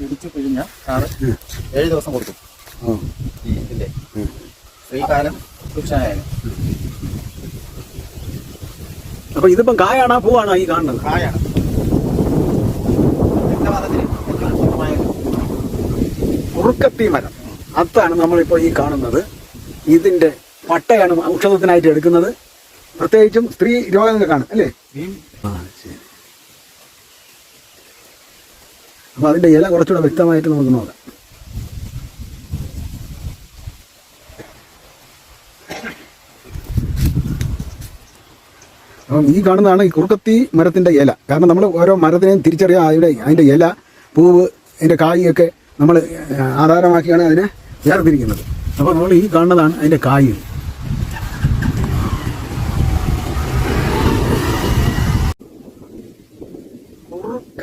ഇടിച്ചു പിഴിഞ്ഞ ചാറ് 7 ദിവസം കൊടുക്കും. ഇതിന്റെ ശ്രീകാലം പുരുഷനായാലും. അപ്പൊ ഇതിപ്പം കായാണോ പൂവാണോ ഈ കാണുന്നത്? കായാണ്. കുറുക്കത്തി മരം, അതാണ് നമ്മളിപ്പോൾ ഈ കാണുന്നത്. ഇതിന്റെ പട്ടയാണ് ഔഷധത്തിനായിട്ട് എടുക്കുന്നത്, പ്രത്യേകിച്ചും സ്ത്രീ രോഗങ്ങൾക്കാണ് അല്ലേ? ശരി. അപ്പൊ അതിന്റെ ഇല കുറച്ചുകൂടെ വ്യക്തമായിട്ട് നമുക്ക് നോക്കാം. അപ്പം ഈ കാണുന്നതാണ് ഈ കുറുക്കത്തി മരത്തിന്റെ ഇല. കാരണം നമ്മൾ ഓരോ മരത്തിനെയും തിരിച്ചറിയാൻ അതിന്റെ ഇല, പൂവ്, അതിന്റെ കായൊക്കെ നമ്മൾ ആധാരമാക്കിയാണ് അതിനെ വേർതിരിക്കുന്നത്. അപ്പോൾ നമ്മൾ ഈ കാണുന്നതാണ് അതിന്റെ കായ്.